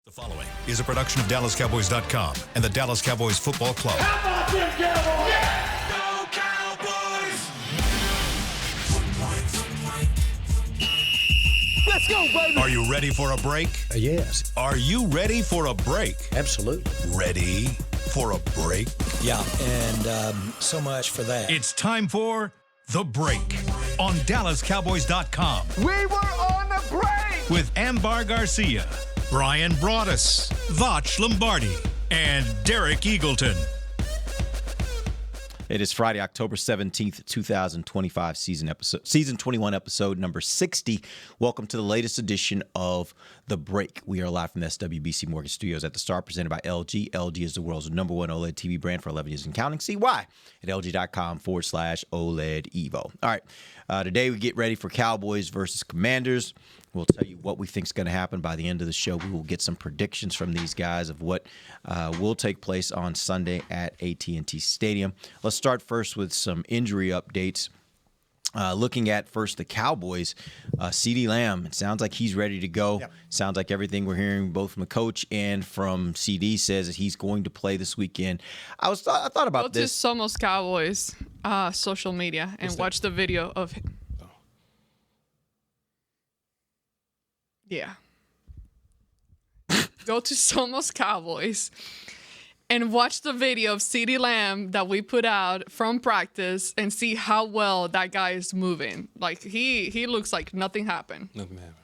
The following is a production of DallasCowboys.com and the Dallas Cowboys Football Club. How about them Cowboys? Yeah! Go Cowboys! Let's go, baby! Are you ready for a break? Yes. Are you ready for a break? Absolutely. Ready for a break? Yeah, and so much for that. It's time for The Break on DallasCowboys.com. We were on a break! With Ambar Garcia, Bryan Broaddus, Voch Lombardi, and Derek Eagleton. It is Friday, October 17th, 2025, season 21, episode number 60. Welcome to the latest edition of The Break. We are live from the SWBC Mortgage Studios at the Star, presented by LG. LG is the world's #1 OLED TV brand for 11 years and counting. See why at LG.com/OLED Evo. All right, today we get ready for Cowboys versus Commanders. We'll tell you what we think is going to happen by the end of the show. We will get some predictions from these guys of what will take place on Sunday at AT&T Stadium. Let's start first with some injury updates. Looking at first the Cowboys, CeeDee Lamb, it sounds like he's ready to go. Yep. Sounds like everything we're hearing both from the coach and from CD says that he's going to play this weekend. I thought about this. Go to Somos Cowboys social media and watch the video of him. Yeah. Go to Somos Cowboys and watch the video of CeeDee Lamb that we put out from practice and see how well that guy is moving. Like, he looks like nothing happened. Nothing happened.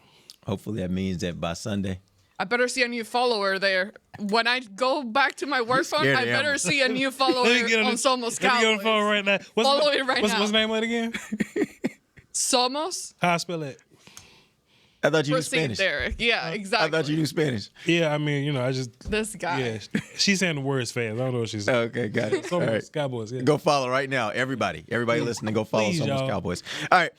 Hopefully that means that by Sunday. I better see a new follower there. When I go back to my work phone, I better see a new follower on Somos Cowboys. Let me get on the phone right now. Follow it right now. What's the name of it again? Somos? How I spell it? I thought you knew Proceed, Spanish. Derek. Yeah, exactly. I thought you knew Spanish. Yeah, I mean, I just... This guy. Yeah, she's saying the words fast. I don't know what she's saying. Okay, got it. Somos All right. Cowboys, yeah. Go follow right now, everybody listening. Go follow Please, Somos y'all. Cowboys. All right.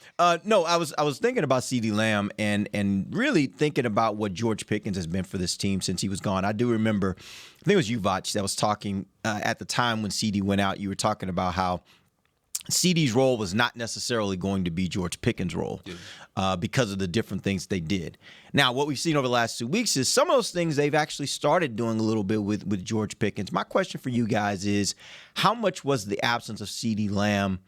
No, I was thinking about CeeDee Lamb and really thinking about what George Pickens has been for this team since he was gone. I do remember, I think it was you, Voch, that was talking at the time when CD went out. You were talking about how CD's role was not necessarily going to be George Pickens' role because of the different things they did. Now, what we've seen over the last 2 weeks is some of those things they've actually started doing a little bit with George Pickens. My question for you guys is, how much was the absence of CeeDee Lamb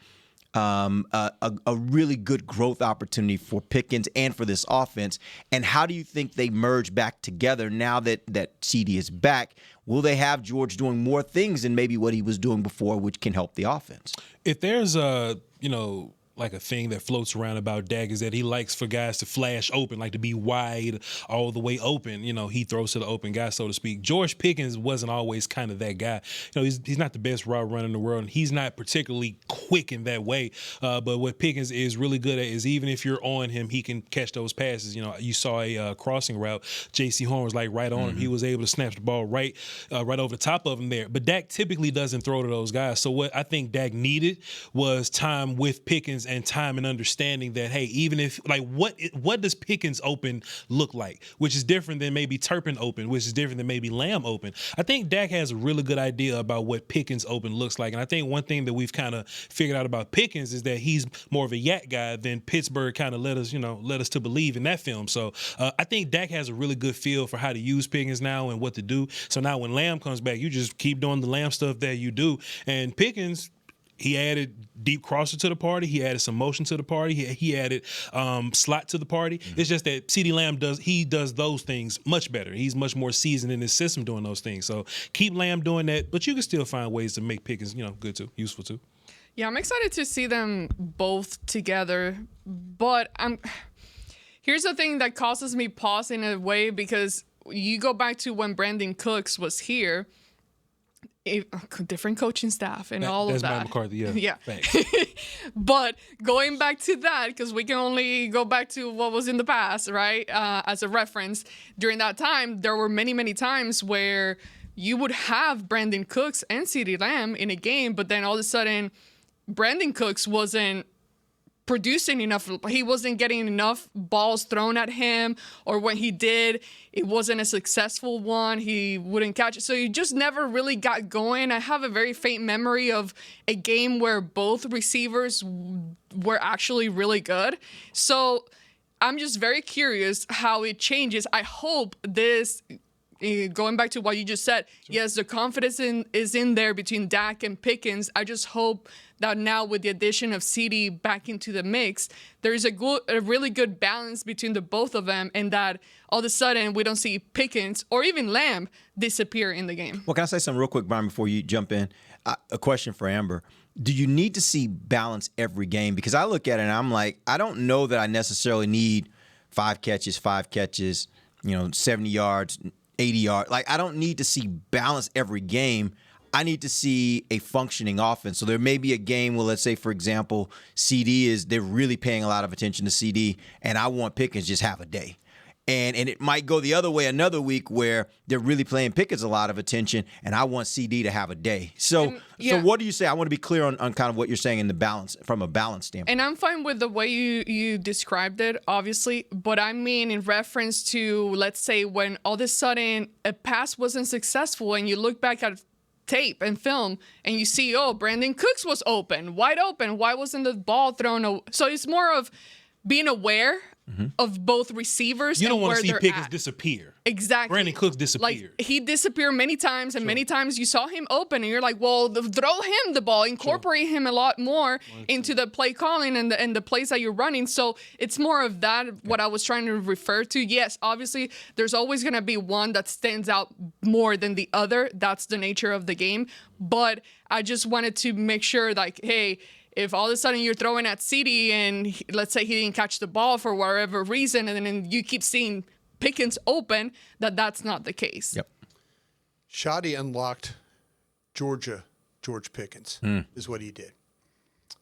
a really good growth opportunity for Pickens and for this offense? And how do you think they merge back together now that CD is back? Will they have George doing more things than maybe what he was doing before, which can help the offense? If there's like a thing that floats around about Dak is that he likes for guys to flash open, like to be wide all the way open. He throws to the open guy, so to speak. George Pickens wasn't always kind of that guy. He's not the best route runner in the world, and he's not particularly quick in that way. But what Pickens is really good at is even if you're on him, he can catch those passes. You saw a crossing route. J.C. Horn was like right on him. He was able to snatch the ball right over the top of him there. But Dak typically doesn't throw to those guys. So what I think Dak needed was time with Pickens and time and understanding that, hey, even if, like, what does Pickens open look like, which is different than maybe Turpin open, which is different than maybe Lamb open. I think Dak has a really good idea about what Pickens open looks like. And I think one thing that we've kind of figured out about Pickens is that he's more of a yak guy than Pittsburgh kind of led us to believe in that film. So I think Dak has a really good feel for how to use Pickens now and what to do. So now when Lamb comes back, you just keep doing the Lamb stuff that you do. And Pickens, he added deep crosser to the party. He added some motion to the party. He added slot to the party. Mm-hmm. It's just that CeeDee Lamb does those things much better. He's much more seasoned in his system doing those things. So keep Lamb doing that, but you can still find ways to make Pickens, good too, useful too. Yeah, I'm excited to see them both together, but here's the thing that causes me pause in a way, because you go back to when Brandon Cooks was here. Different coaching staff and all of that. That's Matt McCarthy, yeah. But going back to that, because we can only go back to what was in the past, right? As a reference, during that time, there were many, many times where you would have Brandon Cooks and CeeDee Lamb in a game, but then all of a sudden, Brandon Cooks wasn't producing enough. He wasn't getting enough balls thrown at him, or when he did, it wasn't a successful one. He wouldn't catch it. So you just never really got going. I have a very faint memory of a game where both receivers were actually really good. So I'm just very curious how it changes. I hope this going back to what you just said, yes, the confidence is in there between Dak and Pickens. I just hope that now with the addition of CD back into the mix, there's a really good balance between the both of them, and that all of a sudden we don't see Pickens or even Lamb disappear in the game. Well, can I say something real quick, Bryan, before you jump in? A question for Amber. Do you need to see balance every game? Because I look at it and I'm like, I don't know that I necessarily need 5 catches, 70 yards, 80 yards. Like, I don't need to see balance every game. I need to see a functioning offense. So there may be a game where, let's say, for example, they're really paying a lot of attention to CD, and I want Pickens just have a day. And it might go the other way another week where they're really playing Pickens a lot of attention, and I want CD to have a day. So what do you say? I want to be clear on kind of what you're saying in the balance, from a balance standpoint. And I'm fine with the way you described it, obviously. But I mean in reference to, let's say, when all of a sudden a pass wasn't successful and you look back at tape and film and you see, Brandon Cooks was wide open. Why wasn't the ball thrown? So it's more of being aware of both receivers. You don't want to see Pickens disappear. Exactly. Brandon Cooks disappeared. Like, he disappeared many times, and many times you saw him open, and you're like, well, throw him the ball, incorporate him a lot more into the play calling and the plays that you're running. So it's more of that, what I was trying to refer to. Yes, obviously, there's always going to be one that stands out more than the other. That's the nature of the game. But I just wanted to make sure, like, hey, if all of a sudden you're throwing at CD and let's say he didn't catch the ball for whatever reason, and then you keep seeing Pickens open, that's not the case. Yep. Shoddy unlocked George Pickens is what he did.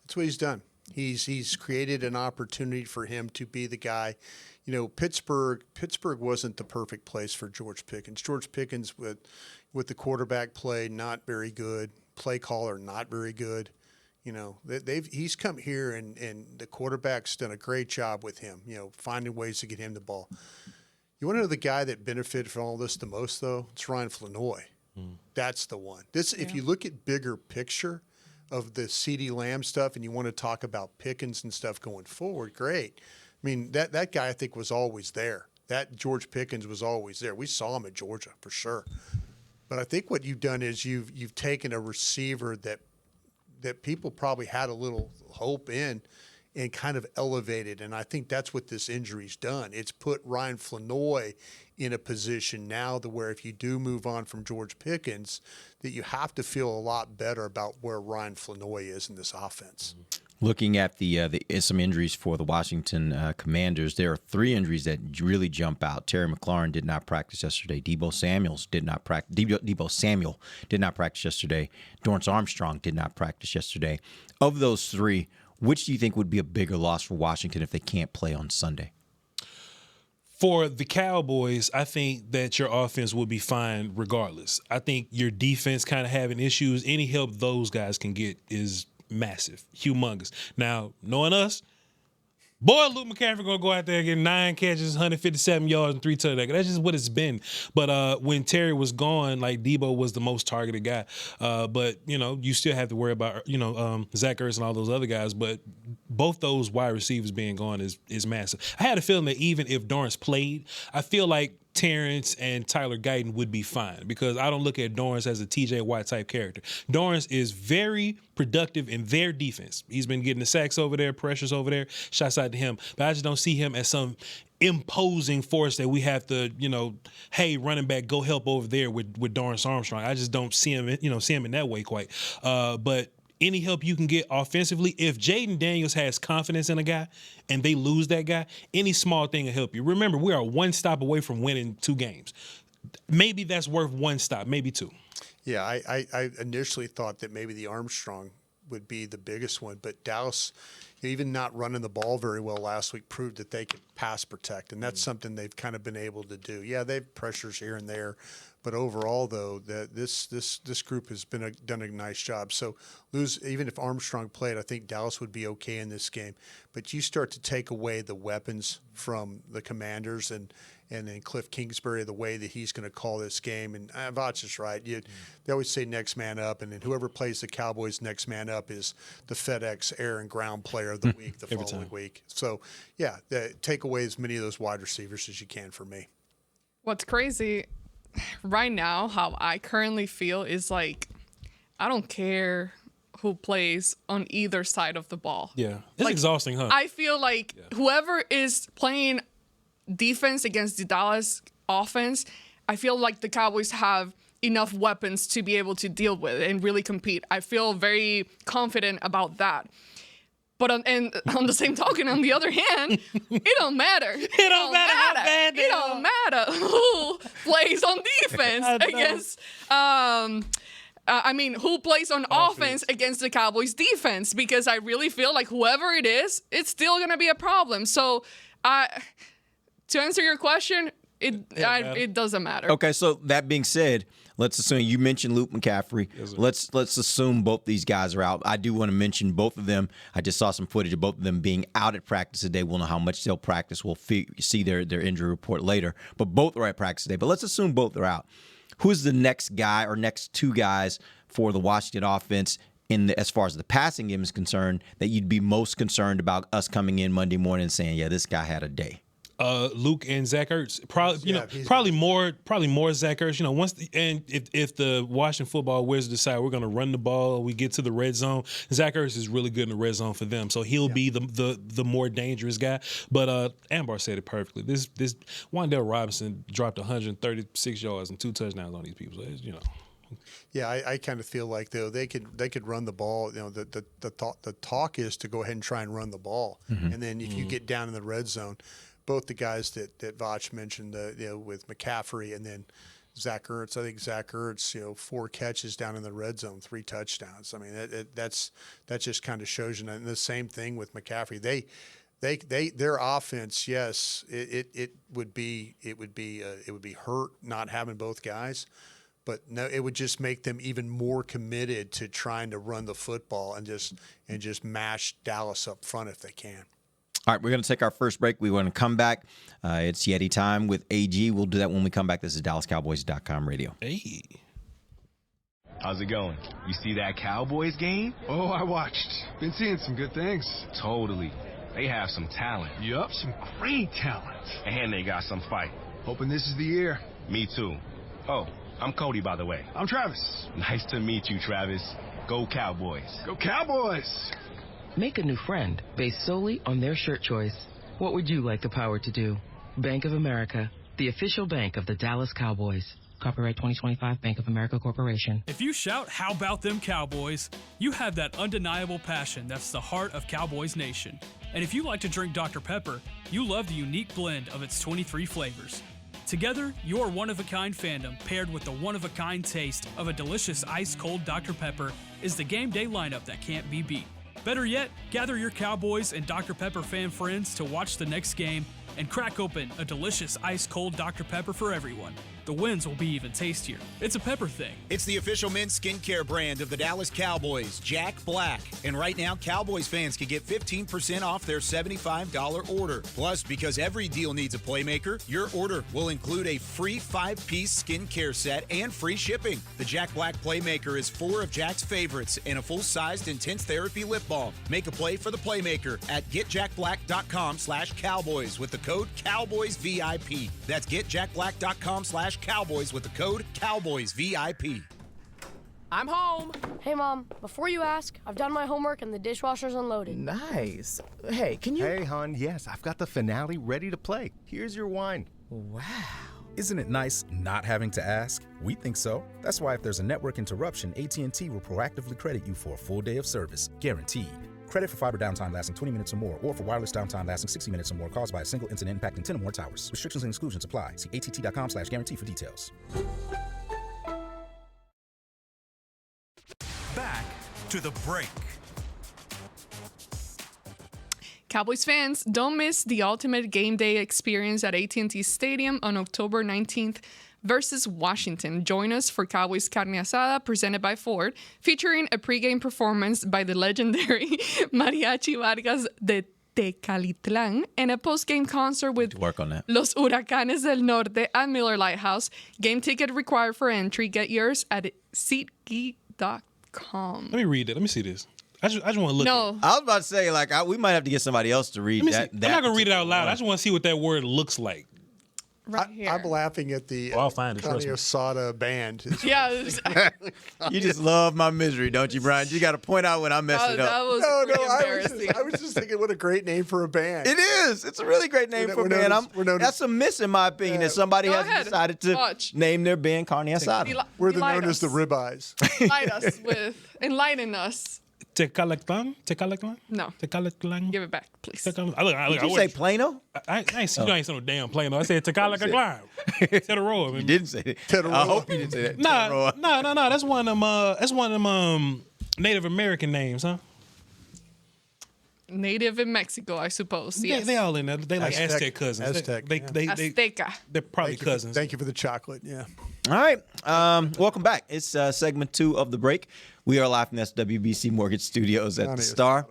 That's what he's done. He's created an opportunity for him to be the guy. You know, Pittsburgh wasn't the perfect place for George Pickens. George Pickens with the quarterback play, not very good. Play caller, not very good. You know, he's come here and the quarterback's done a great job with him, you know, finding ways to get him the ball. You want to know the guy that benefited from all this the most, though? It's Ryan Flanoy. That's the one. If you look at bigger picture of the CeeDee Lamb stuff and you want to talk about Pickens and stuff going forward, great. I mean, that guy I think was always there. That George Pickens was always there. We saw him at Georgia for sure. But I think what you've done is you've taken a receiver that people probably had a little hope in and kind of elevated. And I think that's what this injury's done. It's put Ryan Flanoy in a position now to where if you do move on from George Pickens, that you have to feel a lot better about where Ryan Flanoy is in this offense. Looking at some injuries for the Washington Commanders, there are 3 injuries that really jump out. Terry McLaurin did not practice yesterday. Deebo Samuel did not practice yesterday. Dorrance Armstrong did not practice yesterday. Of those 3, which do you think would be a bigger loss for Washington if they can't play on Sunday? For the Cowboys, I think that your offense will be fine regardless. I think your defense kind of having issues. Any help those guys can get is massive, humongous. Now, knowing us, boy, Luke McCaffrey gonna go out there and get 9 catches, 157 yards, and 3 touchdowns. That's just what it's been. But when Terry was gone, like, Deebo was the most targeted guy. But you know, you still have to worry about Zach Ertz and all those other guys. But both those wide receivers being gone is massive. I had a feeling that even if Dorrance played, I feel like Terrence and Tyler Guyton would be fine because I don't look at Dorrance as a TJ Watt type character. Dorrance is very productive in their defense. He's been getting the sacks over there, pressures over there, shots out to him. But I just don't see him as some imposing force that we have to, hey, running back, go help over there with Dorrance Armstrong. I just don't see him, in that way quite. But any help you can get offensively, if Jaden Daniels has confidence in a guy and they lose that guy, any small thing will help you. Remember, we are 1 stop away from winning 2 games. Maybe that's worth 1 stop, maybe 2. Yeah, I initially thought that maybe the Armstrong would be the biggest one, but Dallas, even not running the ball very well last week, proved that they could pass protect, and that's something they've kind of been able to do. Yeah, they have pressures here and there, but overall, though, this group has done a nice job. So even if Armstrong played, I think Dallas would be okay in this game. But you start to take away the weapons from the Commanders and then Cliff Kingsbury, the way that he's going to call this game. And Voch is right. They always say next man up, and then whoever plays the Cowboys next man up is the FedEx air and ground player of the week the following week. So, yeah, take away as many of those wide receivers as you can for me. What's crazy, right now, how I currently feel is like, I don't care who plays on either side of the ball. Yeah. It's exhausting, huh? I feel like whoever is playing defense against the Dallas offense, I feel like the Cowboys have enough weapons to be able to deal with and really compete. I feel very confident about that. But on the same token, on the other hand, it don't matter. It don't matter how bad they don't matter who plays on defense against. Who plays on offense against the Cowboys defense? Because I really feel like whoever it is, it's still gonna be a problem. So, to answer your question, it doesn't matter. Okay, so that being said, let's assume you mentioned Luke McCaffrey. Yes, let's assume both these guys are out. I do want to mention both of them. I just saw some footage of both of them being out at practice today. We'll know how much they'll practice. We'll see their injury report later. But both are at practice today. But let's assume both are out. Who's the next guy or next two guys for the Washington offense as far as the passing game is concerned that you'd be most concerned about us coming in Monday morning and saying, yeah, this guy had a day? Luke and Zach Ertz, probably more Zach Ertz. If the Washington Football Wizards decide we're going to run the ball, we get to the red zone. Zach Ertz is really good in the red zone for them, so he'll be the more dangerous guy. But Ambar said it perfectly. This Wan'Dale Robinson dropped 136 yards and 2 touchdowns on these people. So Yeah, I kind of feel like though they could run the ball. The talk is to go ahead and try and run the ball, and then if you get down in the red zone. Both the guys that Voch mentioned, with McCaffrey and then Zach Ertz. I think Zach Ertz, 4 catches down in the red zone, 3 touchdowns. I mean, that just kind of shows you. And the same thing with McCaffrey. Their offense, yes, it would be hurt not having both guys. But no, it would just make them even more committed to trying to run the football and just mash Dallas up front if they can. All right, we're going to take our first break. We want to come back. It's Yeti time with AG. We'll do that when we come back. This is DallasCowboys.com radio. Hey. How's it going? You see that Cowboys game? Oh, I watched. Been seeing some good things. Totally. They have some talent. Yup, some great talent. And they got some fight. Hoping this is the year. Me too. Oh, I'm Cody, by the way. I'm Travis. Nice to meet you, Travis. Go Cowboys. Go Cowboys! Make a new friend based solely on their shirt choice. What would you like the power to do? Bank of America, the official bank of the Dallas Cowboys. Copyright 2025 Bank of America Corporation. If you shout, "How about them Cowboys?" you have that undeniable passion that's the heart of Cowboys Nation. And if you like to drink Dr. Pepper, you love the unique blend of its 23 flavors. Together, your one-of-a-kind fandom paired with the one-of-a-kind taste of a delicious ice-cold Dr. Pepper is the game day lineup that can't be beat. Better yet, gather your Cowboys and Dr. Pepper fan friends to watch the next game and crack open a delicious ice-cold Dr. Pepper for everyone. The wins will be even tastier. It's a pepper thing. It's the official men's skincare brand of the Dallas Cowboys, Jack Black. And right now, Cowboys fans can get 15% off their $75 order. Plus, because every deal needs a playmaker, your order will include a free 5-piece skincare set and free shipping. The Jack Black Playmaker is 4 of Jack's favorites and a full-sized intense therapy lip balm. Make a play for the Playmaker at getjackblack.com/Cowboys with the code CowboysVIP. That's getjackblack.com/Cowboys with the code CowboysVIP. I'm home. Hey, Mom, before you ask, I've done my homework and the dishwasher's unloaded. Nice. Hey, can you... Hey, hon, yes, I've got the finale ready to play. Here's your wine. Wow. Isn't it nice not having to ask? We think so. That's why if there's a network interruption, AT&T will proactively credit you for a full day of service, guaranteed. Credit for fiber downtime lasting 20 minutes or more, or for wireless downtime lasting 60 minutes or more caused by a single incident impacting 10 or more towers. Restrictions and exclusions apply. See att.com/guarantee for details. Back to the break. Cowboys fans, don't miss the ultimate game day experience at AT&T Stadium on October 19th versus Washington. Join us for Cowboys Carne Asada presented by Ford, featuring a pregame performance by the legendary Mariachi Vargas de Tecalitlán and a postgame concert with Work on that. Los Huracanes del Norte at Miller Lighthouse. Game ticket required for entry. Get yours at SeatGeek.com. Let me read it. Let me see this. I just want to look. No. I was about to say, we might have to get somebody else to read that. I'm not going to read it out loud. I just want to see what that word looks like. right here. I'm laughing at the I'll find it, trust me. Asada band. Yeah. You just love my misery, don't you, Brian? You got to point out when I mess it up. That was pretty embarrassing. I was just thinking, what a great name for a band. It is. It's a really great name for a band. That's a miss, in my opinion, that somebody has decided to name their band Carne Asada. We're known as the Ribeyes. Enlighten us. Tecalaclan? No. Tecalaclan? Give it back, please. Did you say Plano? I ain't say no damn Plano. I said Tecalaclan. Teteroa. You didn't say it. Teteroa. I hope you didn't say that. No. That's one of them Native American names, huh? Native in Mexico, I suppose. Yes. They all in there. They like Aztec cousins. Azteca. They're probably cousins. Thank you for the chocolate. Yeah. All right. Welcome back. It's segment 2 of the break. We are live from SWBC Mortgage Studios at the Star.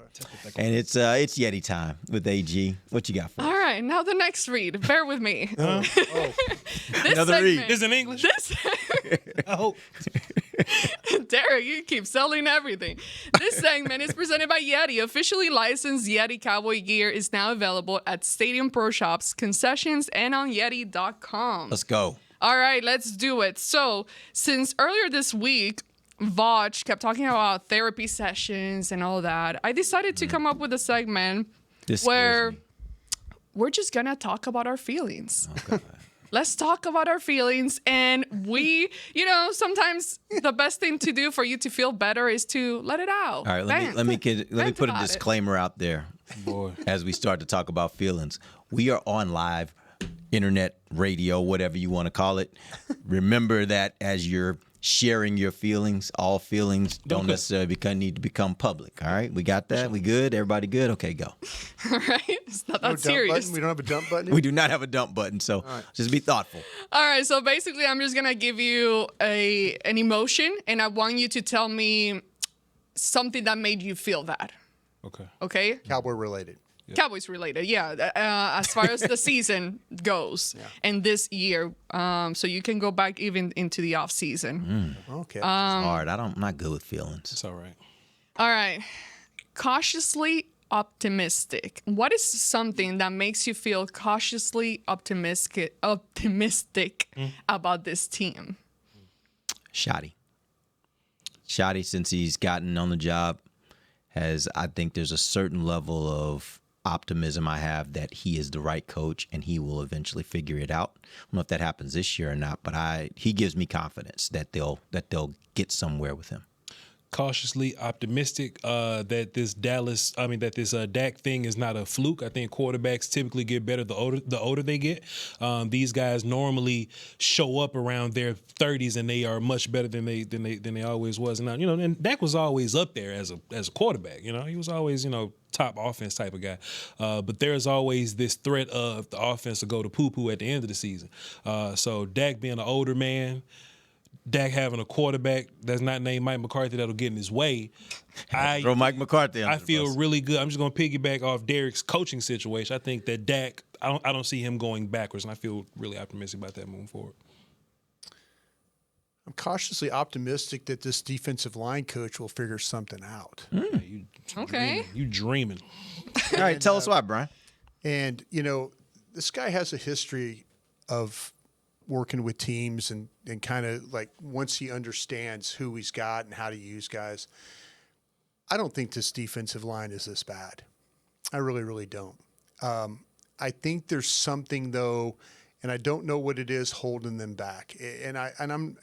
And it's Yeti time with AG. What you got for us? All right. Now the next read. Bear with me. This Another read. Is it in English? I hope. Derek, you keep selling everything. This segment is presented by Yeti. Officially licensed Yeti Cowboy gear is now available at Stadium Pro Shops, concessions, and on Yeti.com. Let's go. All right, let's do it. So, since earlier this week, Voch kept talking about therapy sessions and all that, I decided to come up with a segment where we're just going to talk about our feelings. Okay. Let's talk about our feelings. And we, sometimes the best thing to do for you to feel better is to let it out. All right, let me put a disclaimer out there as we start to talk about feelings. We are on live internet, radio, whatever you want to call it. Remember that as you're sharing your feelings, all feelings don't necessarily need to become public. All right, we got that? We good? Everybody good? Okay, go. All right, it's not that serious. We don't have a dump button? We do not have a dump button, so just be thoughtful. All right, so basically I'm just going to give you an emotion, and I want you to tell me something that made you feel that. Okay? Cowboy related. Yeah. Cowboys related, yeah. As far as the season goes, and this year, so you can go back even into the off season. Okay, it's hard. I'm not good with feelings. It's all right. All right, cautiously optimistic. What is something that makes you feel cautiously optimistic about this team? Shotty, since he's gotten on the job, I think there's a certain level of optimism I have that he is the right coach and he will eventually figure it out. I don't know if that happens this year or not, but he gives me confidence that they'll get somewhere with him. Cautiously optimistic that this Dak thing is not a fluke. I think quarterbacks typically get better the older they get. These guys normally show up around their 30s and they are much better than they always was. Now, and Dak was always up there as a quarterback. He was always top offense type of guy. But there's always this threat of the offense to go to poo-poo at the end of the season. So Dak being an older man, Dak having a quarterback that's not named Mike McCarthy that'll get in his way. Throw Mike McCarthy. I feel really good. I'm just going to piggyback off Derek's coaching situation. I think that Dak, I don't see him going backwards, and I feel really optimistic about that moving forward. I'm cautiously optimistic that this defensive line coach will figure something out. You dreaming. All right, tell us why, Brian. And, this guy has a history of working with teams and kind of like once he understands who he's got and how to use guys, I don't think this defensive line is this bad. I really, really don't. I think there's something though, and I don't know what it is holding them back. And I'm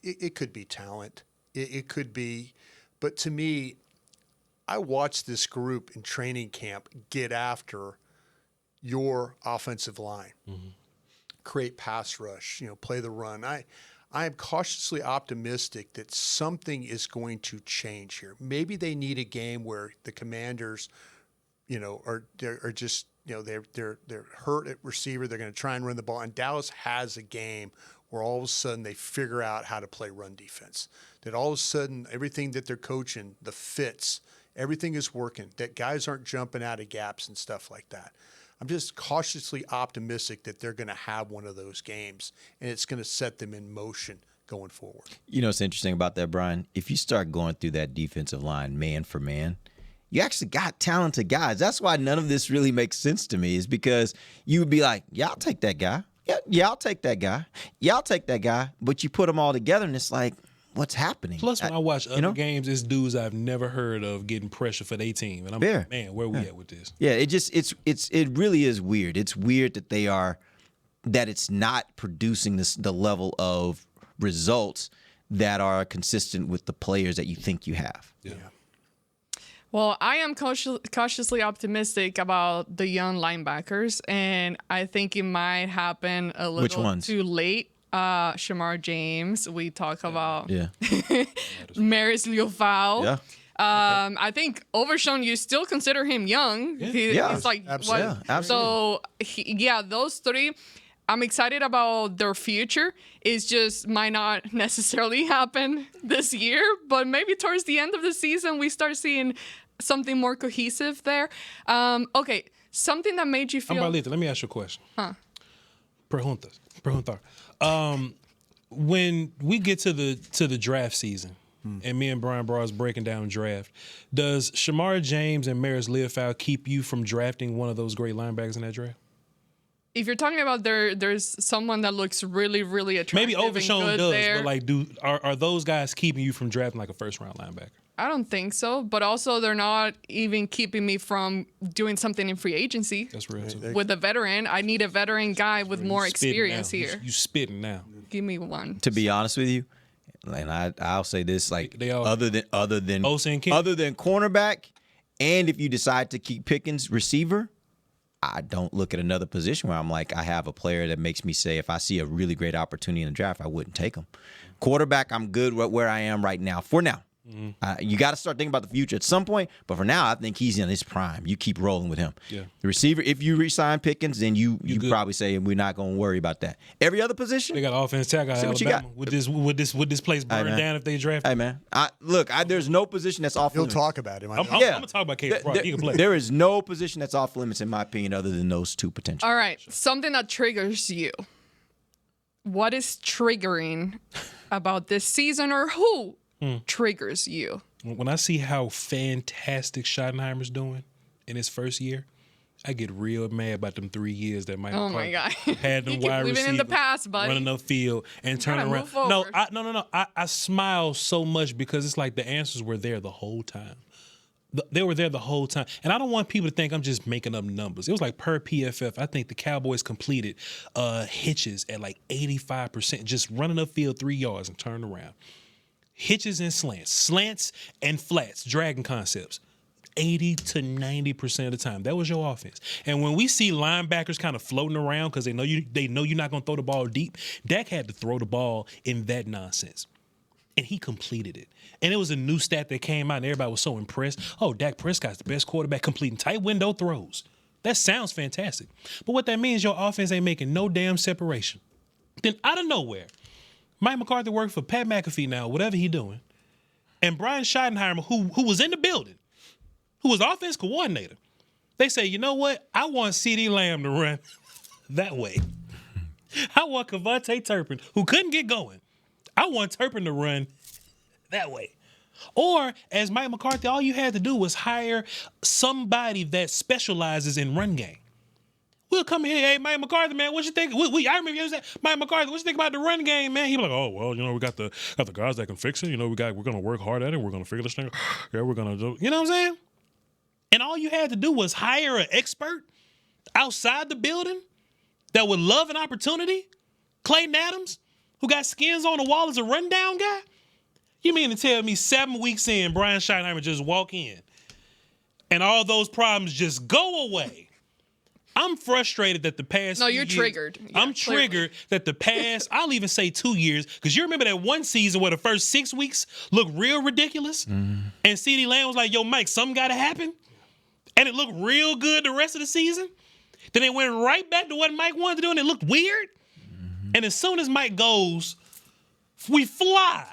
it could be talent. It could be, but to me, I watched this group in training camp get after your offensive line. Mm-hmm. Create pass rush, play the run. I am cautiously optimistic that something is going to change here. Maybe they need a game where the Commanders, are just they're hurt at receiver. They're going to try and run the ball, and Dallas has a game where all of a sudden they figure out how to play run defense. That all of a sudden everything that they're coaching, the fits, everything is working. That guys aren't jumping out of gaps and stuff like that. I'm just cautiously optimistic that they're going to have one of those games, and it's going to set them in motion going forward. What's interesting about that, Brian? If you start going through that defensive line man for man, you actually got talented guys. That's why none of this really makes sense to me, is because you would be like, yeah, I'll take that guy. Yeah, I'll take that guy. Yeah, I'll take that guy. But you put them all together, and it's like, what's happening? Plus, when I watch other games, it's dudes I've never heard of getting pressure for their team, and I'm like, man, where we at with this? Yeah, it really is weird. It's weird that it's not producing the level of results that are consistent with the players that you think you have. Yeah. Well, I am cautiously optimistic about the young linebackers, and I think it might happen a little too late. Shamar James, we talk about. Yeah. Maris Liufau. Yeah. I think Overshown, you still consider him young. He's like, absolutely. what? Yeah, absolutely. So, those three, I'm excited about their future. It just might not necessarily happen this year, but maybe towards the end of the season, we start seeing something more cohesive there. Okay, something that made you feel... Ambarlita, let me ask you a question. Pregunta. When we get to the draft season, and me and Bryan Broaddus breaking down draft, does Shamar James and Maris Liufau keep you from drafting one of those great linebackers in that draft? If you're talking about there's someone that looks really, really attractive. Maybe Overshown does, there. but like, are those guys keeping you from drafting like a first-round linebacker? I don't think so, but also they're not even keeping me from doing something in free agency. That's real too. With a veteran, I need a veteran guy with more experience here. You spitting now. Give me one. To be honest with you, and I'll say this, like other than cornerback, and if you decide to keep Pickens receiver, I don't look at another position where I'm like, I have a player that makes me say, if I see a really great opportunity in the draft, I wouldn't take him. Quarterback, I'm good where I am right now. For now. You got to start thinking about the future at some point, but for now, I think he's in his prime. You keep rolling with him. Yeah. The receiver, if you re-sign Pickens, then you probably say we're not going to worry about that. Every other position, they got offense tackle out of Alabama. Would this place burn down if they draft him? Hey man, there's no position that's off limits. You'll talk about him. I'm going to talk about Caleb Brock. He can play. There is no position that's off limits in my opinion, other than those two potential. All right, something that triggers you. What is triggering about this season, or who triggers you? When I see how fantastic Schottenheimer's doing in his first year, I get real mad about them 3 years that Mike my God. had them You keep wide living receivers in the past, buddy. running up field and turning around. No. I smile so much because it's like the answers were there the whole time. They were there the whole time. And I don't want people to think I'm just making up numbers. It was like per PFF, I think the Cowboys completed hitches at like 85%, just running up field 3 yards and turning around. Hitches and slants and flats, dragging concepts, 80 to 90% of the time. That was your offense. And when we see linebackers kind of floating around because they know you're not going to throw the ball deep, Dak had to throw the ball in that nonsense. And he completed it. And it was a new stat that came out, and everybody was so impressed. Oh, Dak Prescott's the best quarterback completing tight window throws. That sounds fantastic. But what that means, your offense ain't making no damn separation. Then out of nowhere, Mike McCarthy worked for Pat McAfee now, whatever he doing. And Brian Schottenheimer, who was in the building, who was offense coordinator, they say, you know what? I want CeeDee Lamb to run that way. I want Kevontae Turpin, who couldn't get going. I want Turpin to run that way. Or, as Mike McCarthy, all you had to do was hire somebody that specializes in run game. We'll come here, hey, Mike McCarthy, man, what you think? I remember you said, Mike McCarthy, what you think about the run game, man? He be like, oh, well, we got the guys that can fix it. We're going to work hard at it. We're going to figure this thing out. Yeah, we're going to do, you know what I'm saying? And all you had to do was hire an expert outside the building that would love an opportunity, Clayton Adams, who got skins on the wall as a rundown guy? You mean to tell me 7 weeks in, Brian Schottenheimer just walk in and all those problems just go away? I'm frustrated that the past No, you're triggered. Yeah, I'm triggered that the past, I'll even say 2 years, because you remember that one season where the first 6 weeks looked real ridiculous? And CeeDee Lamb was like, yo, Mike, something got to happen? And it looked real good the rest of the season? Then it went right back to what Mike wanted to do, and it looked weird? And as soon as Mike goes, we fly.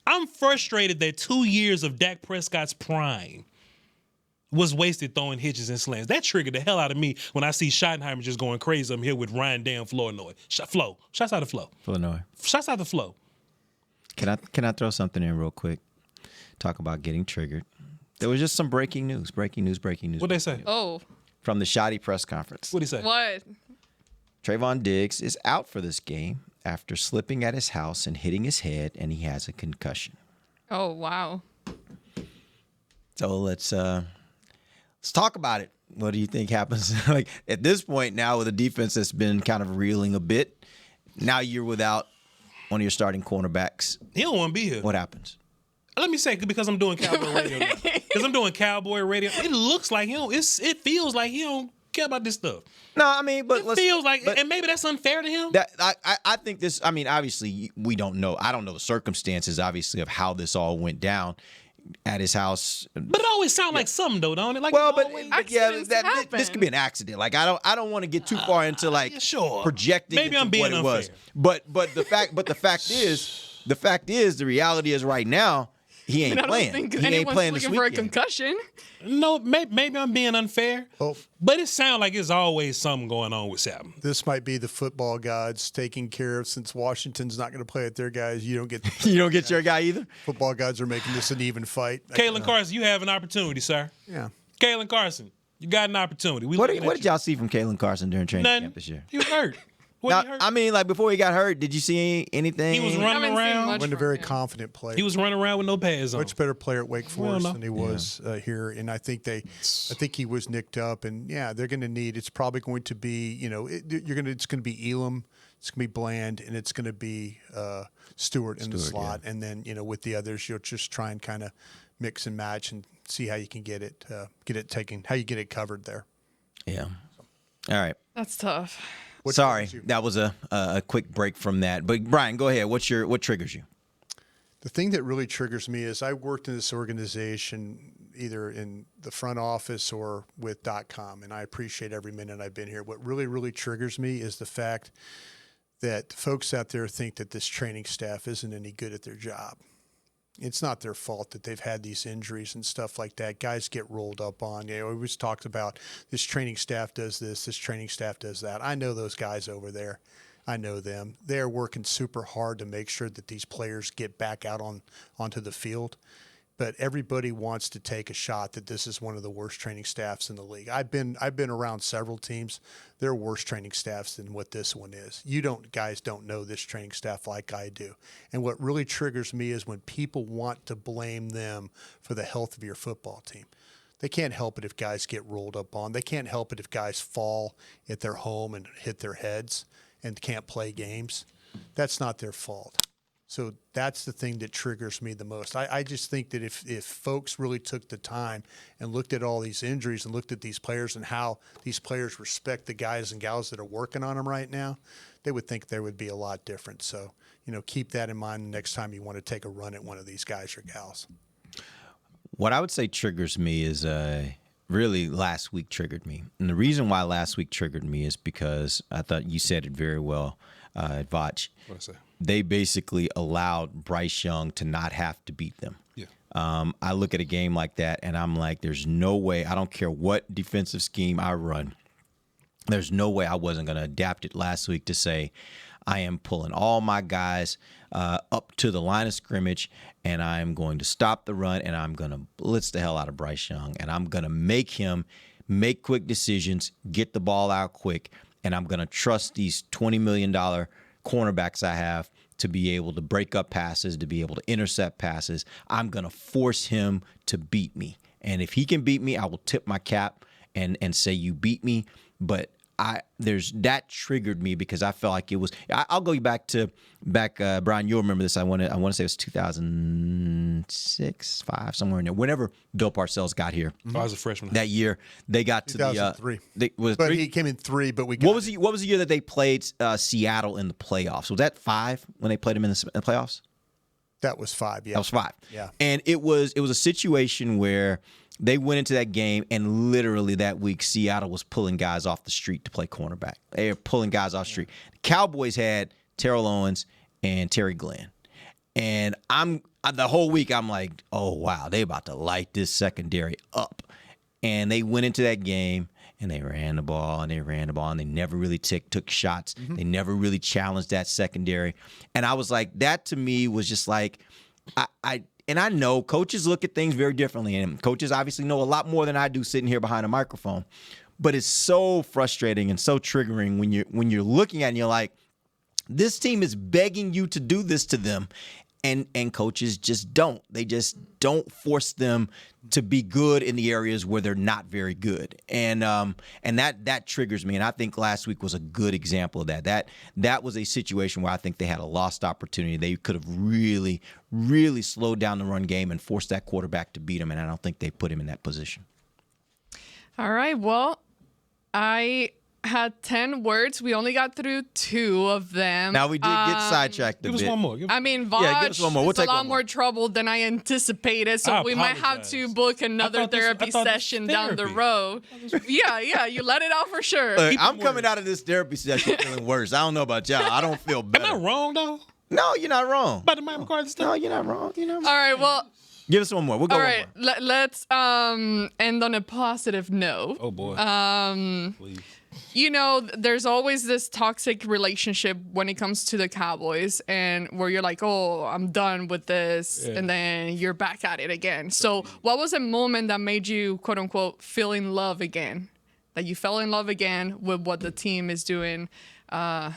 I'm frustrated that 2 years of Dak Prescott's prime was wasted throwing hitches and slants. That triggered the hell out of me when I see Schottenheimer just going crazy up here with Ryan Dan Flournoy. Flo. Shouts out to Flo. Flournoy. Shouts out to Flo. Can I throw something in real quick? Talk about getting triggered. There was just some breaking news. What'd they say? Oh. From the Shoddy press conference. What'd he say? What? Trayvon Diggs is out for this game after slipping at his house and hitting his head, and he has a concussion. Oh, wow. So let's talk about it. What do you think happens? Like at this point now, with a defense that's been kind of reeling a bit, now you're without one of your starting cornerbacks. He don't want to be here. What happens? Let me say, because I'm doing Cowboy radio now. Because I'm doing Cowboy radio. It looks like he don't. It feels like he don't care about this stuff. No, I mean, but it feels like, and maybe that's unfair to him. That I think this. I mean, obviously, we don't know. I don't know the circumstances, obviously, of how this all went down at his house. But it always sounds like something, though, don't it? Like, well, but yeah, this could be an accident. Like I don't want to get too far into like projecting. Maybe I'm being what it unfair. was. But the fact is, the reality is right now. He ain't playing. I don't think he ain't anyone's playing this looking for a weekend. concussion. No, maybe I'm being unfair. But it sounds like there's always something going on with Sapp. This might be the football gods taking care of, since Washington's not going to play at their guys. You don't get you don't get your guy either. Football gods are making this an even fight. Kalen Carson, you have an opportunity, sir. Yeah. Kalen Carson, you got an opportunity. What did y'all see from Kalen Carson during training camp this year? He was hurt. Now, I mean, like before he got hurt, did you see anything? He was running around. Wasn't a very confident player. He was running around with no pads on. Much better player at Wake Forest than he was here, and I think he was nicked up. And yeah, they're going to need. It's probably going to be, it's going to be Elam, it's going to be Bland, and it's going to be Stewart in the slot, and then with the others, you'll just try and kind of mix and match and see how you can get it taken, how you get it covered there. Yeah. All right. That's tough. Sorry, that was a quick break from that. But Bryan, go ahead. What triggers you? The thing that really triggers me is I worked in this organization either in the front office or with .com, and I appreciate every minute I've been here. What really, really triggers me is the fact that folks out there think that this training staff isn't any good at their job. It's not their fault that they've had these injuries and stuff like that. Guys get rolled up on. We always talked about this training staff does this training staff does that. I know those guys over there. I know them. They're working super hard to make sure that these players get back out onto the field. But everybody wants to take a shot that this is one of the worst training staffs in the league. I've been around several teams. There are worse training staffs than what this one is. Guys don't know this training staff like I do. And what really triggers me is when people want to blame them for the health of your football team. They can't help it if guys get rolled up on. They can't help it if guys fall at their home and hit their heads and can't play games. That's not their fault. So that's the thing that triggers me the most. I just think that if folks really took the time and looked at all these injuries and looked at these players and how these players respect the guys and gals that are working on them right now, they would think there would be a lot different. So, keep that in mind the next time you want to take a run at one of these guys or gals. What I would say triggers me is really last week triggered me. And the reason why last week triggered me is because I thought you said it very well, Voch. What I say? They basically allowed Bryce Young to not have to beat them. Yeah. I look at a game like that, and I'm like, there's no way. I don't care what defensive scheme I run. There's no way I wasn't going to adapt it last week to say I am pulling all my guys up to the line of scrimmage, and I'm going to stop the run, and I'm going to blitz the hell out of Bryce Young, and I'm going to make him make quick decisions, get the ball out quick, and I'm going to trust these $20 million cornerbacks I have to be able to break up passes, to be able to intercept passes. I'm going to force him to beat me. And if he can beat me, I will tip my cap and say you beat me. But that triggered me because I felt like it was. I'll go back, Bryan. You'll remember this. I want to say it was 2006, 5, somewhere in there. Whenever Bill Parcells got here, I was a freshman that year. They got to 2003. He came in 3, but we got What was the year that they played Seattle in the playoffs? Was that 5 when they played them in the playoffs? That was 5. Yeah, that was 5. Yeah, and it was a situation where they went into that game, and literally that week, Seattle was pulling guys off the street to play cornerback. They were pulling guys off the street. The Cowboys had Terrell Owens and Terry Glenn. And the whole week, I'm like, oh, wow, they about to light this secondary up. And they went into that game, and they ran the ball, and they never really took shots. Mm-hmm. They never really challenged that secondary. And I was like, that to me was just like, and I know coaches look at things very differently, and coaches obviously know a lot more than I do sitting here behind a microphone. but it's so frustrating and so triggering when you're looking at it and you're like, this team is begging you to do this to them. And coaches just don't. They just don't force them to be good in the areas where they're not very good. And that triggers me. And I think last week was a good example of that. That was a situation where I think they had a lost opportunity. They could have really, really slowed down the run game and forced that quarterback to beat him. And I don't think they put him in that position. All right. Well, I had 10 words. We only got through 2 of them. Now we did get sidetracked a bit. Give us one more. I mean, Voch give us one more. We'll is a take lot one more. more trouble than I anticipated, so we might have to book another therapy session down the road. Yeah, you let it out for sure. Look, I'm coming out of this therapy session feeling worse. I don't know about y'all. I don't feel better. Am I wrong, though? No, you're not wrong. About the Mike McCarthy stuff? No, you're not wrong. All right, well, give us one more. We'll go all one right, more. let's end on a positive note. Oh, boy. Please. You know, there's always this toxic relationship when it comes to the Cowboys, and where you're like, oh, I'm done with this, and then you're back at it again. So what was a moment that made you, quote unquote, feel in love again? That you fell in love again with what the team is doing, that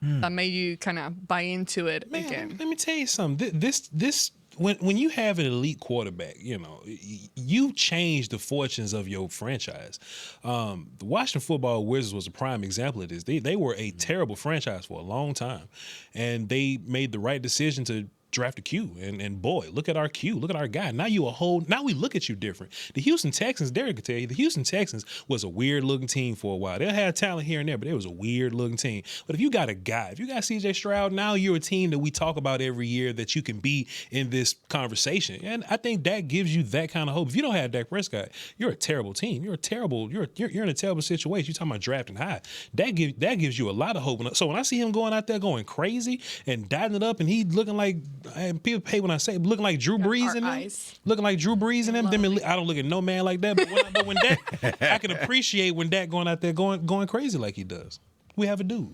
made you kind of buy into it again? Let me tell you something. This when you have an elite quarterback, you change the fortunes of your franchise. The Washington Football Wizards was a prime example of this. They were a terrible franchise for a long time, and they made the right decision to draft a Q. And boy, look at our Q. Look at our guy. Now we look at you different. The Houston Texans, Derek could tell you, the Houston Texans was a weird-looking team for a while. They had talent here and there, but it was a weird-looking team. But if you got a guy, if you got C.J. Stroud, now you're a team that we talk about every year that you can be in this conversation. And I think that gives you that kind of hope. If you don't have Dak Prescott, you're a terrible team. You're in a terrible situation. You're talking about drafting high. That gives you a lot of hope. So when I see him going out there going crazy and dotting it up, and he looking like, and people hate when I say looking like Drew Brees in them, looking like Drew Brees in them. I don't look at no man like that. But when Dak, I can appreciate when Dak going out there going crazy like he does. We have a dude.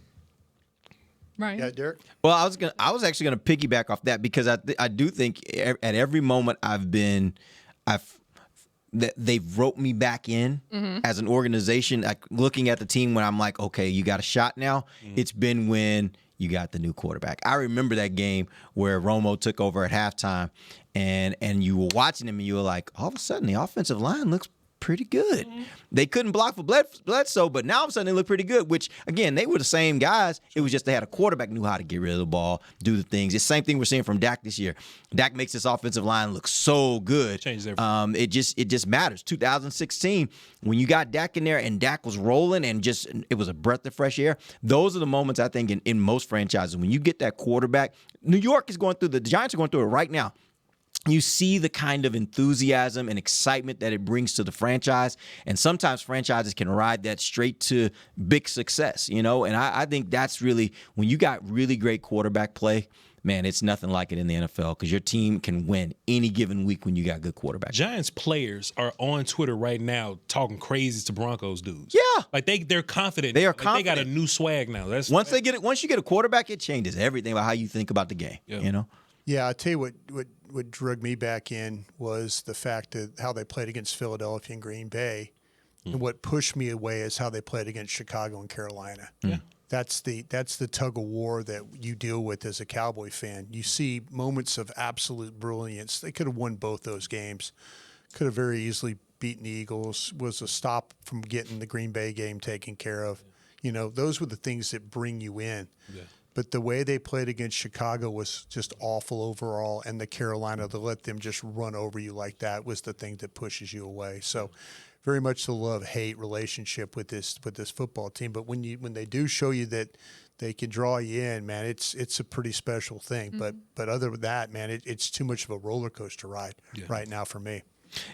Right. Yeah, Derek. Well, I was actually going to piggyback off that because I do think at every moment they've roped me back in as an organization. Like looking at the team when I'm like, okay, you got a shot now. It's been when you got the new quarterback. I remember that game where Romo took over at halftime, and you were watching him, and you were like, all of a sudden the offensive line looks pretty good. They couldn't block for Bledsoe, but now all of a sudden they look pretty good, which, again, they were the same guys. It was just they had a quarterback who knew how to get rid of the ball, do the things. It's the same thing we're seeing from Dak this year. Dak makes this offensive line look so good. Changes everything. It just matters. 2016, when you got Dak in there and Dak was rolling and it was a breath of fresh air, those are the moments I think in most franchises when you get that quarterback. New York is the Giants are going through it right now. You see the kind of enthusiasm and excitement that it brings to the franchise. And sometimes franchises can ride that straight to big success, And I think that's really, when you got really great quarterback play, man, it's nothing like it in the NFL because your team can win any given week when you got good quarterback. Giants players are on Twitter right now talking crazy to Broncos dudes. Yeah. Like they're confident. They are confident. confident. They got a new swag now. Once you get a quarterback, it changes everything about how you think about the game, Yeah, I'll tell you what drug me back in was the fact that how they played against Philadelphia and Green Bay. And what pushed me away is how they played against Chicago and Carolina. Yeah. That's the tug of war that you deal with as a Cowboy fan. You see moments of absolute brilliance. They could have won both those games. Could have very easily beaten the Eagles. Was a stop from getting the Green Bay game taken care of. Those were the things that bring you in. Yeah. But the way they played against Chicago was just awful overall, and the Carolina, to let them just run over you like that was the thing that pushes you away. So very much the love-hate relationship with this football team. But when they do show you that they can draw you in, man, it's a pretty special thing. But other than that, man, it's too much of a roller coaster ride right now for me.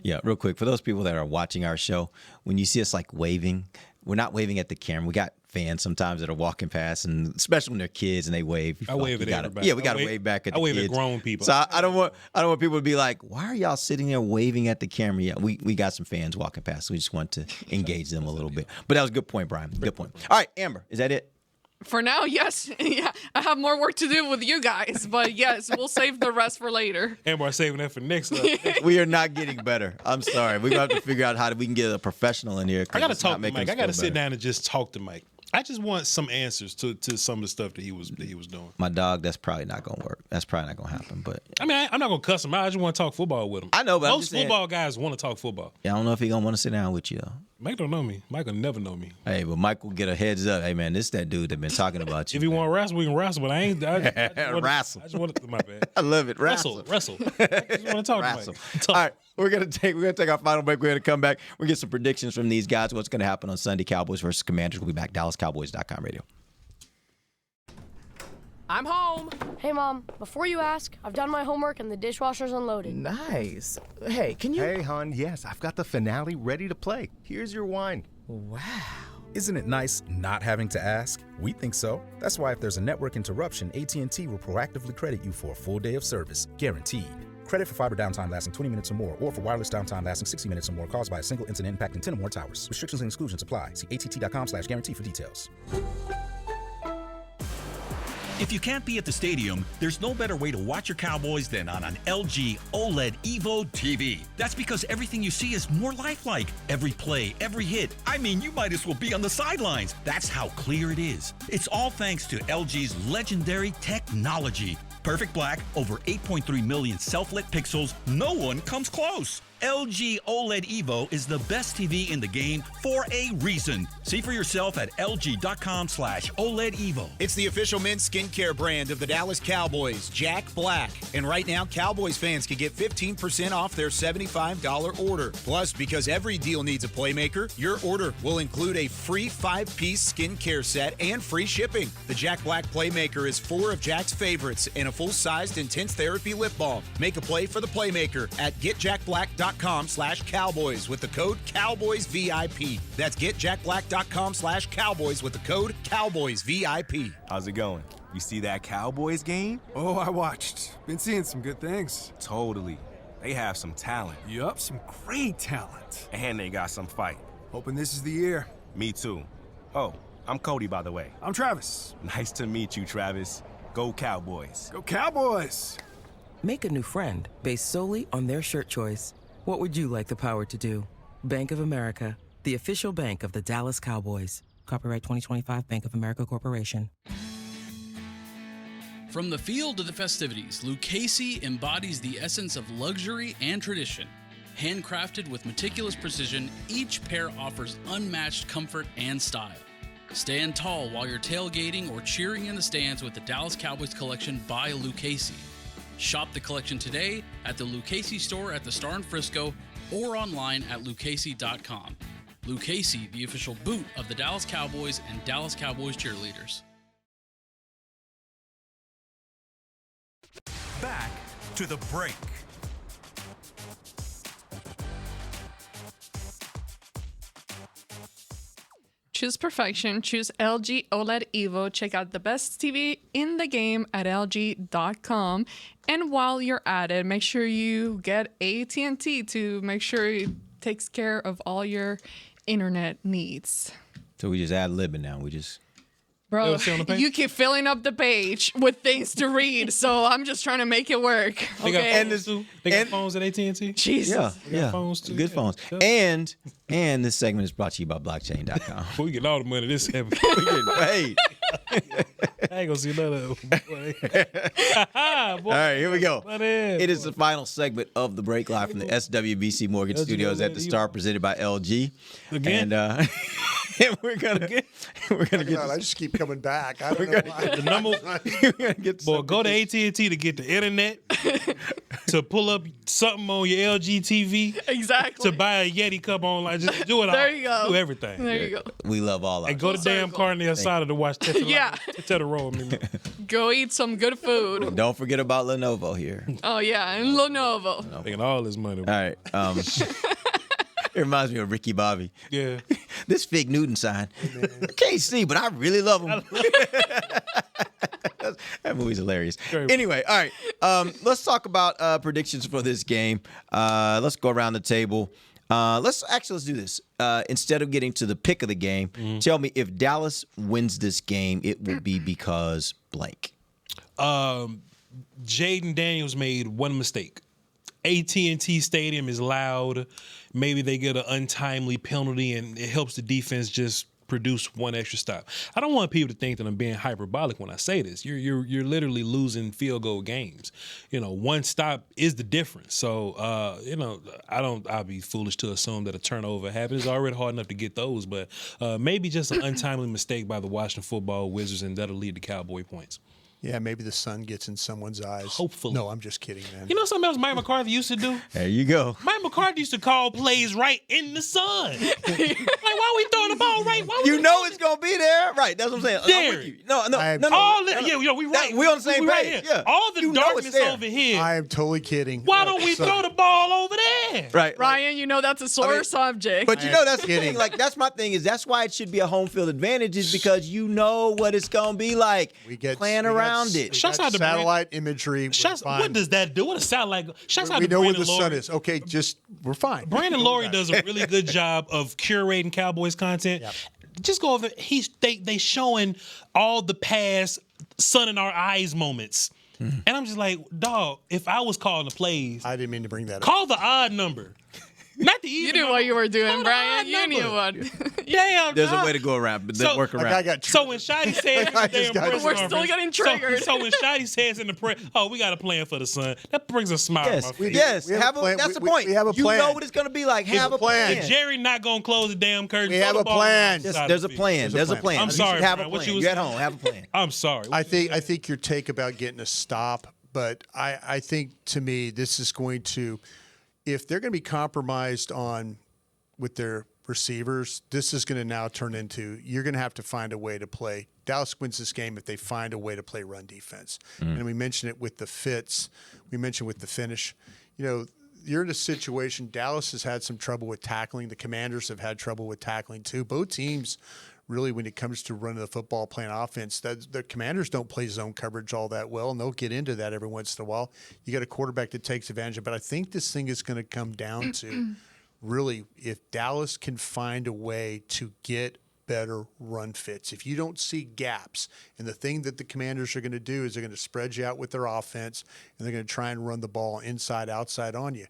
Yeah, real quick, for those people that are watching our show, when you see us like waving, we're not waving at the camera. We got fans sometimes that are walking past, and especially when they're kids and they wave. I wave at everybody. Yeah, we got to wave back at the kids. I wave at grown people. So I don't want people to be like, why are y'all sitting there waving at the camera? Yeah, we got some fans walking past. So we just want to engage them a little bit. But that was a good point, Bryan. Good point. All right, Amber, is that it? For now, yes. Yeah, I have more work to do with you guys, but yes, we'll save the rest for later. Ambar saving that for next. We are not getting better. I'm sorry. We're going to have to figure out how we can get a professional in here. I got to talk to Mike. I got to sit down and just talk to Mike. I just want some answers to some of the stuff that he was doing. My dog, that's probably not going to work. That's probably not going to happen. But I mean, I'm not going to cuss him out. I just want to talk football with him. I know, but most football guys want to talk football. Yeah, I don't know if he's going to want to sit down with you, though. Mike don't know me. Mike will never know me. Hey, but Mike will get a heads up. Hey, man, this that dude that been talking about you. If you want to wrestle, we can wrestle, but I ain't. Wrestle. I just want to, my bad. I love it. Wrestle. I just want to talk Wrestle. to Mike. All right, we're gonna take our final break. We're gonna come back. We're gonna get some predictions from these guys. What's gonna happen on Sunday? Cowboys versus Commanders. We'll be back. DallasCowboys.com radio. I'm home. Hey, Mom. Before you ask, I've done my homework and the dishwasher's unloaded. Nice. Hey, can you... Hey, hon, yes, I've got the finale ready to play. Here's your wine. Wow. Isn't it nice not having to ask? We think so. That's why if there's a network interruption, AT&T will proactively credit you for a full day of service, guaranteed. Credit for fiber downtime lasting 20 minutes or more, or for wireless downtime lasting 60 minutes or more caused by a single incident impacting 10 or more towers. Restrictions and exclusions apply. See att.com/guarantee for details. If you can't be at the stadium, there's no better way to watch your Cowboys than on an LG OLED Evo TV. That's because everything you see is more lifelike. Every play, every hit. I mean, you might as well be on the sidelines. That's how clear it is. It's all thanks to LG's legendary technology. Perfect black, over 8.3 million self-lit pixels. No one comes close. LG OLED Evo is the best TV in the game for a reason. See for yourself at lg.com/OLED Evo. It's the official men's skincare brand of the Dallas Cowboys, Jack Black. And right now, Cowboys fans can get 15% off their $75 order. Plus, because every deal needs a playmaker, your order will include a free 5-piece skincare set and free shipping. The Jack Black Playmaker is 4 of Jack's favorites and a full-sized intense therapy lip balm. Make a play for the playmaker at getjackblack.com/Cowboys with the code CowboysVIP. That's getjackblack.com/Cowboys with the code CowboysVIP. How's it going? You see that Cowboys game? Oh, I watched. Been seeing some good things. Totally. They have some talent. Yup, some great talent. And they got some fight. Hoping this is the year. Me too. Oh, I'm Cody, by the way. I'm Travis. Nice to meet you, Travis. Go Cowboys. Go Cowboys! Make a new friend based solely on their shirt choice. What would you like the power to do? Bank of America, the official bank of the Dallas Cowboys. Copyright 2025 Bank of America Corporation. From the field to the festivities, Lucchese embodies the essence of luxury and tradition. Handcrafted with meticulous precision, each pair offers unmatched comfort and style. Stand tall while you're tailgating or cheering in the stands with the Dallas Cowboys collection by Lucchese. Shop the collection today at the Lucchese store at the Star in Frisco or online at lucchese.com. Lucchese, the official boot of the Dallas Cowboys and Dallas Cowboys cheerleaders. Back to the break. Choose perfection. Choose LG OLED Evo. Check out the best TV in the game at LG.com. And while you're at it, make sure you get AT&T to make sure it takes care of all your internet needs. So we just ad-libbing now. We just... Bro, you keep filling up the page with things to read, so I'm just trying to make it work. They got Okay. phones too. They got phones at AT&T. Jesus. Yeah. Phones too. Good phones. And this segment is brought to you by blockchain.com. We get all the money this episode. We getting paid. I ain't gonna see none of them. All right, here we go. It It is the final segment of the break, live from the SWBC Mortgage LG Studios at the Star, presented by LG. Again? And we're gonna get. I just keep coming back. I don't know why. The number, boy, go to AT&T to get the internet, to pull up something on your LG TV, exactly, to buy a Yeti cup online. Just do it all. There you go. Do everything. There you go. We love all of it. And go to damn Carnegie Asada to watch Yeah. Tetero. Go eat some good food. Don't forget about Lenovo here. Oh, yeah, and Lenovo. Making all this money. All right. It reminds me of Ricky Bobby. Yeah. This Fig Newton sign. I can't see, but I really love him. That movie's hilarious. Anyway, all right. Let's talk about predictions for this game. Let's go around the table. Let's do this. Instead of getting to the pick of the game, tell me if Dallas wins this game, it will be because blank. Jaden Daniels made one mistake. AT&T Stadium is loud. Maybe they get an untimely penalty, and it helps the defense just produce one extra stop. I don't want people to think that I'm being hyperbolic when I say this. You're literally losing field goal games. One stop is the difference. So I'd be foolish to assume that a turnover happens. It's already hard enough to get those, but maybe just an untimely mistake by the Washington Football Wizards, and that'll lead to Cowboy points. Yeah, maybe the sun gets in somene's eyes. Hopefully. No, I'm just kidding, man. You know something else Mike McCarthy used to do? There you go. Mike McCarthy used to call plays right in the sun. Like, why are we throwing the ball right? It's going to be there. Right, that's what I'm saying. There. I'm with you. No. We right. We on the same right page. Here. Yeah. All the darkness over here. I am totally kidding. Why don't we throw the ball over there? Right. Ryan, that's a sore subject. But that's the thing. Like, that's my thing is that's why it should be a home field advantage is because you know what it's going to be like playing around it. Shouts out to satellite imagery. What does that do? What does satellite? Shouts out we to know where Brandon the Laurie. sun is. Okay, we're fine. Brandon Laurie does a really good job of curating Cowboys content. Yep. Just go over. They showing all the past sun in our eyes moments, and I'm just like, dog. If I was calling the plays, I didn't mean to bring that up. Call the odd number. Not the even. You knew what you were doing, Brian. You knew what. Yeah. There's a way to go around, but then work around. So when Shotty says, we're still getting triggered. So when Shotty says in the press, we got a plan for the sun, that brings a smile. Yes, to my face. yes. That's the point. We have a plan. You know what it's going to be like. Have a plan. And Jerry not going to close the damn curtain. We have a plan. There's a plan. There's a plan. I'm sorry. You have a plan. You at home. Have a plan. I'm sorry. I think your take about getting a stop, but I think to me this is going to, if they're going to be compromised with their receivers, this is going to now turn into you're going to have to find a way to play. Dallas wins this game if they find a way to play run defense. And we mentioned it with the fits. We mentioned with the finish. You're in a situation, Dallas has had some trouble with tackling. The Commanders have had trouble with tackling too. Both teams really, when it comes to running the football, playing offense, the Commanders don't play zone coverage all that well, and they'll get into that every once in a while. You got a quarterback that takes advantage of it. But I think this thing is going to come down to really if Dallas can find a way to get better run fits. If you don't see gaps, and the thing that the Commanders are going to do is they're going to spread you out with their offense, and they're going to try and run the ball inside, outside on you.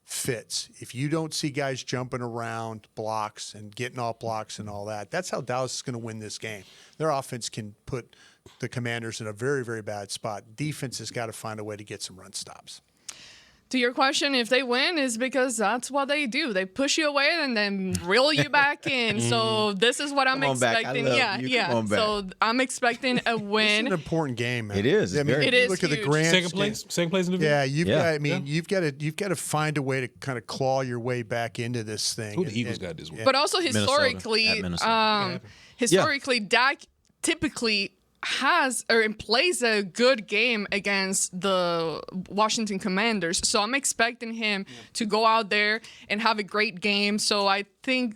Fits. If you don't see guys jumping around blocks and getting off blocks and all that, that's how Dallas is going to win this game. Their offense can put the Commanders in a very, very bad spot. Defense has got to find a way to get some run stops. To your question, if they win, is because that's what they do. They push you away and then reel you back in. So this is what I'm expecting. Yeah. So I'm expecting a win. It's an important game, man. It is. It is look huge. at the grand Second place in the Yeah, you've got to find a way to kind of claw your way back into this thing. Who the Eagles got this week? But also historically, Dak typically has or plays a good game against the Washington Commanders. So I'm expecting him to go out there and have a great game. So I think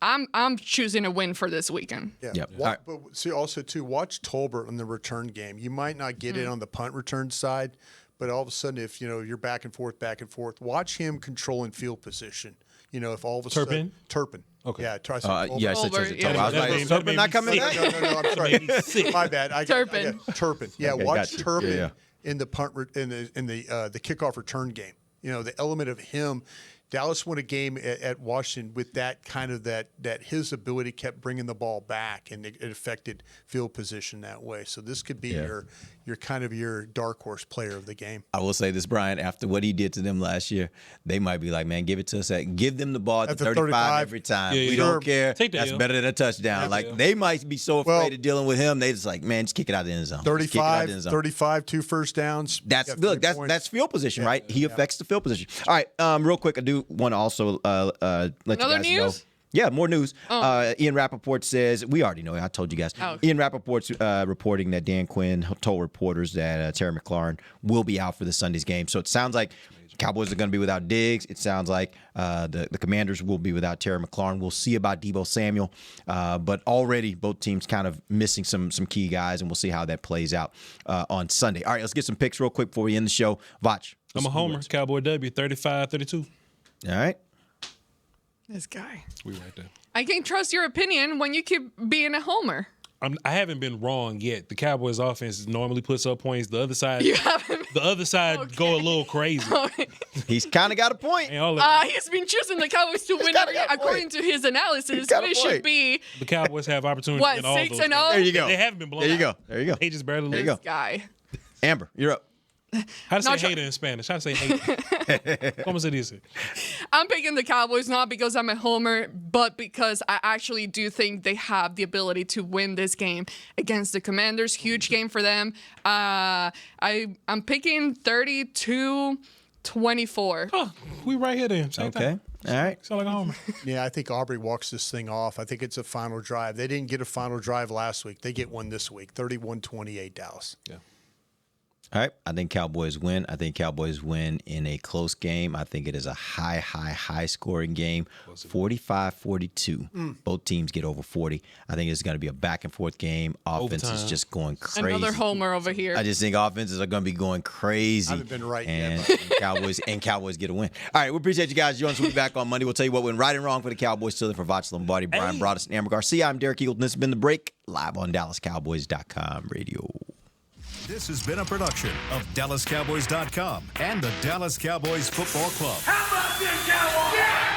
I'm choosing a win for this weekend. Yeah. Yep. But see, also too, watch Tolbert in the return game. You might not get it on the punt return side, but all of a sudden, if you're back and forth, watch him controlling field position. If all of a sudden Turpin. Okay. Yeah, try I said Turpin. I was like, Turpin not coming back? No, I'm sorry. My bad. Turpin. Turpin. Yeah, Okay, watch got you. Turpin Yeah. in the punt in the kickoff return game. The element of him. Dallas won a game at Washington with that kind of that his ability kept bringing the ball back, and it affected field position that way. So this could be your kind of your dark horse player of the game. I will say this, Brian, after what he did to them last year, they might be like, man, give it to us. Give them the ball at the 35 every time. We don't care. That's better than a touchdown. They might be so afraid of dealing with him. They just like, man, just kick it out of the end zone. 35, 2 first downs. That's field position, right? He affects the field position. All right, real quick, I do want to also let you guys know. Yeah, more news. Ian Rappaport says, we already know it. I told you guys. Oh, okay. Ian Rappaport's reporting that Dan Quinn told reporters that Terry McLaurin will be out for the Sunday's game. So it sounds like Cowboys are going to be without Diggs. It sounds like the Commanders will be without Terry McLaurin. We'll see about Deebo Samuel. But already both teams kind of missing some key guys, and we'll see how that plays out on Sunday. All right, let's get some picks real quick before we end the show. Voch. I'm a homer. Cowboy W, 35-32. All right. This guy. We right there. I can't trust your opinion when you keep being a homer. I haven't been wrong yet. The Cowboys offense normally puts up points. The other side, go a little crazy. He's kind of got a point. He's been choosing the Cowboys to win. According to his analysis, we should be. The Cowboys have opportunity. What, in all 6-0? those There you go. They haven't been blown. There you go. out. There you go. They just barely lose. There you go. Guy. Amber, you're up. How to say hater in Spanish? How to say hater? ¿Cómo se dice? I'm picking the Cowboys not because I'm a homer, but because I actually do think they have the ability to win this game against the Commanders. Huge game for them. I'm picking 32-24. Oh, we right here then. Same Okay. time. All right. Sound like a homer. Yeah, I think Aubrey walks this thing off. I think it's a final drive. They didn't get a final drive last week. They get one this week. 31-28 Dallas. Yeah. All right. I think Cowboys win. I think Cowboys win in a close game. I think it is a high scoring game. 45-42. Both teams get over 40. I think it's going to be a back and forth game. Offense is just going crazy. Another homer over here. I just think offenses are going to be going crazy. I haven't been right and, yet. and Cowboys get a win. All right. We appreciate you guys joining us. We'll be back on Monday. We'll tell you what went right and wrong for the Cowboys. Still there for Voch, Lombardi, Bryan, Broaddus, and Ambar Garcia. I'm Derek Eagleton. This has been The Break, live on DallasCowboys.com radio. This has been a production of DallasCowboys.com and the Dallas Cowboys Football Club. How about this, Cowboys? Yeah!